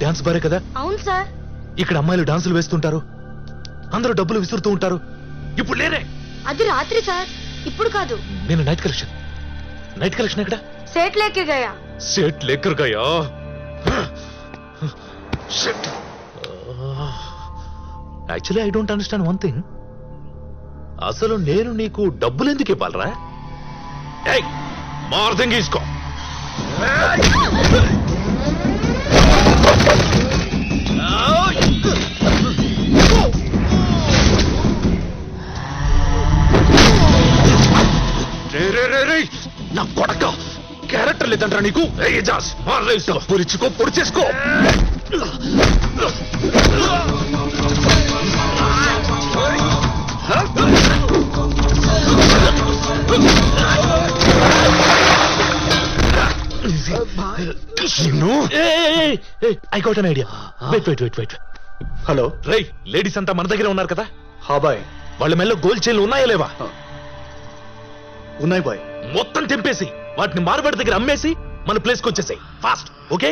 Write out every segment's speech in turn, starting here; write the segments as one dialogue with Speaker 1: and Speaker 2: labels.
Speaker 1: Dance బారే కదా?
Speaker 2: అవును sir.
Speaker 1: ఇక్కడ అమ్మాయిలు డాన్సులు వేస్తుంటారు, అందరూ డబ్బులు విసురుతూ ఉంటారు. ఇప్పుడు లేరే.
Speaker 2: అది రాత్రి సార్, ఇప్పుడు కాదు.
Speaker 1: నేను నైట్ కలెక్షన్ ఎక్కడ?
Speaker 2: सेठ लेके गया.
Speaker 1: सेठ लेकर गया. Actually I don't understand one thing. అసలు నేను నీకు డబ్బులు ఎందుకు ఇవ్వాలరా? మార్దంగి తీసుకో. నా కొడక క్యారెక్టర్ లేదంటరా నీకు? పొడిచుకో, పొడి చేసుకో. I got an idea. Wait.
Speaker 3: Hello
Speaker 1: రేయ్, లేడీస్ అంతా మన దగ్గర ఉన్నారు కదా?
Speaker 3: హా బాయ్.
Speaker 1: వాళ్ళ మెల్లో గోల్డ్ చైన్లు ఉన్నాయా లేవా?
Speaker 3: ఉన్నాయి బాయ్.
Speaker 1: మొత్తం తెంపేసి వాటిని మార్వాడి దగ్గర అమ్మేసి మన ప్లేస్కి వచ్చేసాయి ఫాస్ట్. ఓకే?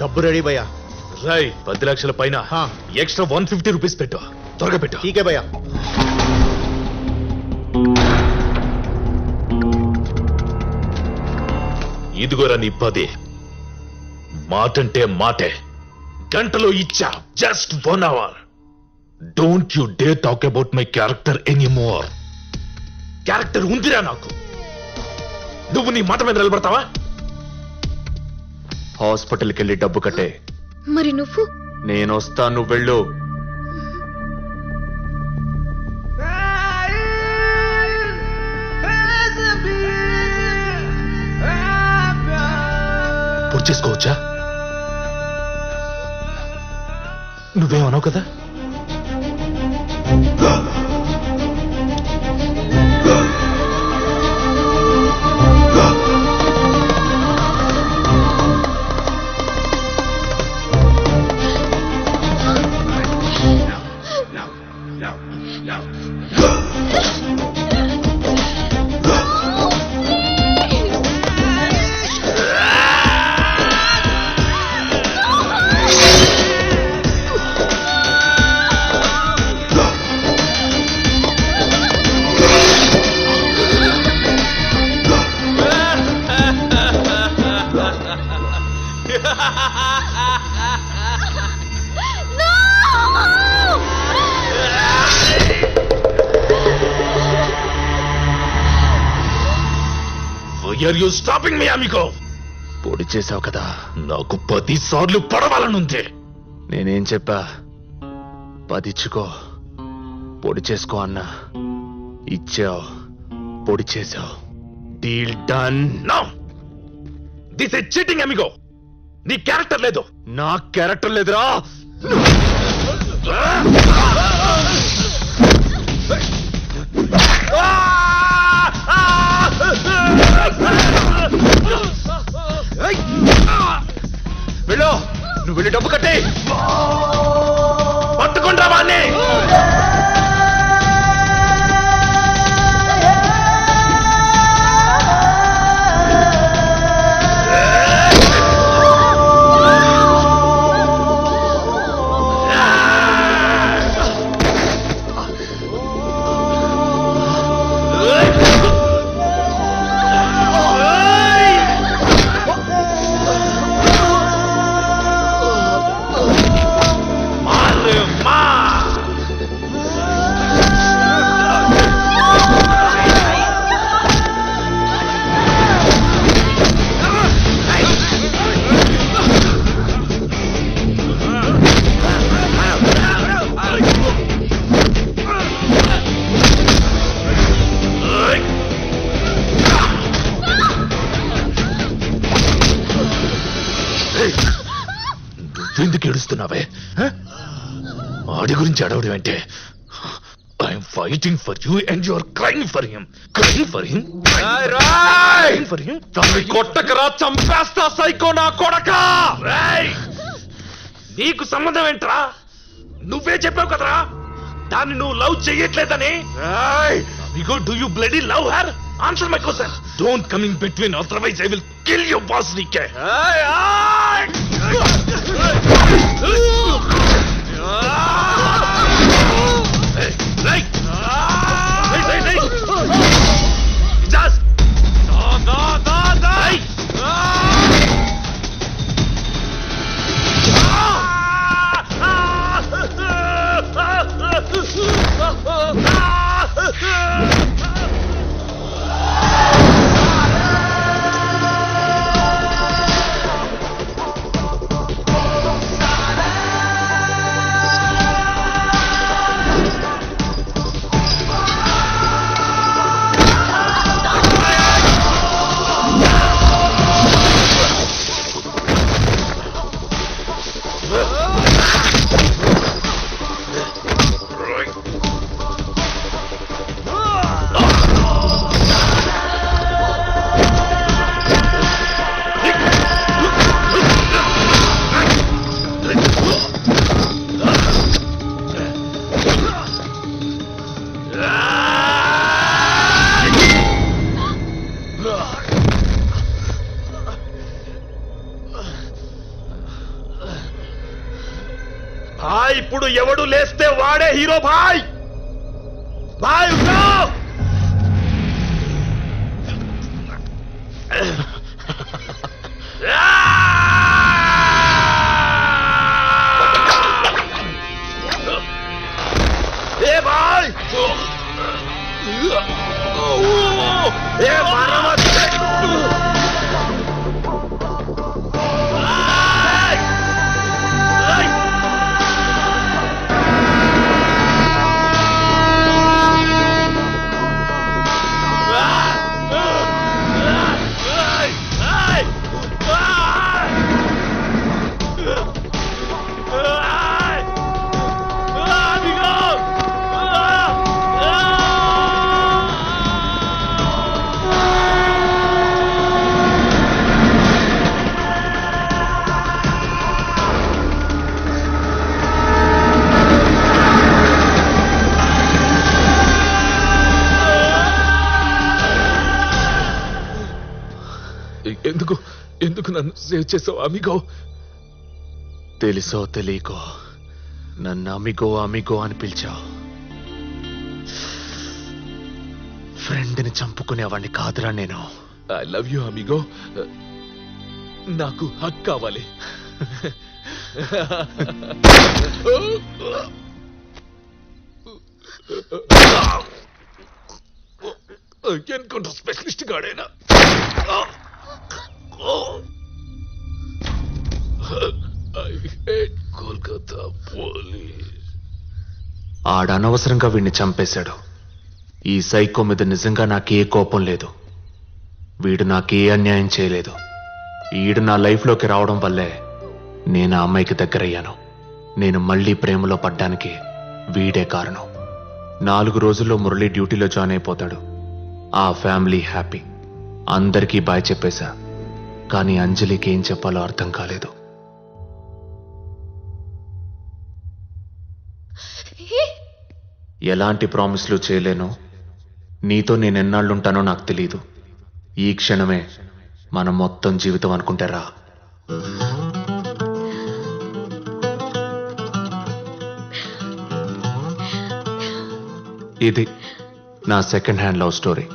Speaker 3: డబ్బు రెడీ భయ్యా.
Speaker 1: రై 10 లక్షల పైన ఎక్స్ట్రా 150 రూపీస్ పెట్టు. త్వరగా పెట్టు.
Speaker 3: ఠీకే భయ్యా.
Speaker 1: ఇదిగోరా నీ 10. మాటంటే మాటే, గంటలో ఇచ్చా. Just 1 hour. Don't you day talk about my character anymore. Character ఉందిరా నాకు. నువ్వు నీ మాట మీద నిలబడతావా?
Speaker 3: హాస్పిటల్కి వెళ్ళి డబ్బు కట్టే.
Speaker 2: మరి నువ్వు?
Speaker 3: నేను వస్తాను, నువ్వు వెళ్ళు.
Speaker 1: పూర్తి చేసుకోవచ్చా? నువ్వేమన్నావు కదా? Are you stopping me, amigo?
Speaker 3: పొడి చేసావు కదా.
Speaker 1: నాకు 10 సార్లు పడవాలనుంది.
Speaker 3: నేనేం చెప్పా? 10 ఇచ్చుకో, పొడి చేసుకో అన్నా. ఇచ్చావు, పొడి చేసావు. Deal done.
Speaker 1: No, this is cheating amigo. నీ క్యారెక్టర్ లేదు.
Speaker 3: నా క్యారెక్టర్ లేదురా.
Speaker 1: వెళ్ళు, నువ్వు వెళ్ళి డబ్బు కట్టే. పట్టుకుంటా వాణ్ణి. ఎందుకు ఏడుస్తున్నావే? ఆడి గురించి అడవడం అంటే? I'm fighting for you and you are crying for him. Crying for him.
Speaker 3: కొట్టకరా, చంపేస్తా సైకో నా కొడక.
Speaker 1: నీకు సంబంధం ఏంట్రా? నువ్వే చెప్పావు కదరా దాన్ని నువ్వు love చెయ్యట్లేదని. Amigo, do you bloody love her? Answer my question. Don't come in between, otherwise I will kill you, boss Nike. Right. Just. ఇప్పుడు ఎవడు లేస్తే వాడే హీరో భాయ్. భాయ్ ఉఠో. ఏ భాయ్ ఏ మరమత్ ఎందుకు నన్ను సేవ్ చేసావు అమిగో?
Speaker 3: తెలుసో తెలియకో నన్ను అమిగో అమిగో అని పిలిచావు. ఫ్రెండ్ని చంపుకునేవాడిని కాదురా నేను.
Speaker 1: I love you amigo. నాకు హక్ కావాలి. ఎన్కౌంటర్ స్పెషలిస్ట్ గాడేనా? కోల్కతా పోలీస్.
Speaker 3: ఆడనవసరంగా వీడిని చంపేశాడు. ఈ సైకో మీద నిజంగా నాకే కోపం లేదు. వీడు నాకే అన్యాయం చేయలేదు. ఈడు నా లైఫ్లోకి రావడం వల్లే నేను ఆ అమ్మాయికి దగ్గరయ్యాను. నేను మళ్ళీ ప్రేమలో పడ్డానికి వీడే కారణం. 4 రోజుల్లో మురళి డ్యూటీలో జాయిన్ అయిపోతాడు. ఆ ఫ్యామిలీ హ్యాపీ. అందరికీ బాయ్ చెప్పేశా. కానీ అంజలికి ఏం చెప్పాలో అర్థం కాలేదు. ఎలాంటి ప్రామిస్లు చేయలేను. నీతో నేను ఎన్నాళ్ళుంటానో నాకు తెలీదు. ఈ క్షణమే మన మొత్తం జీవితం అనుకుంటారా? ఇది నా సెకండ్ హ్యాండ్ లవ్ స్టోరీ.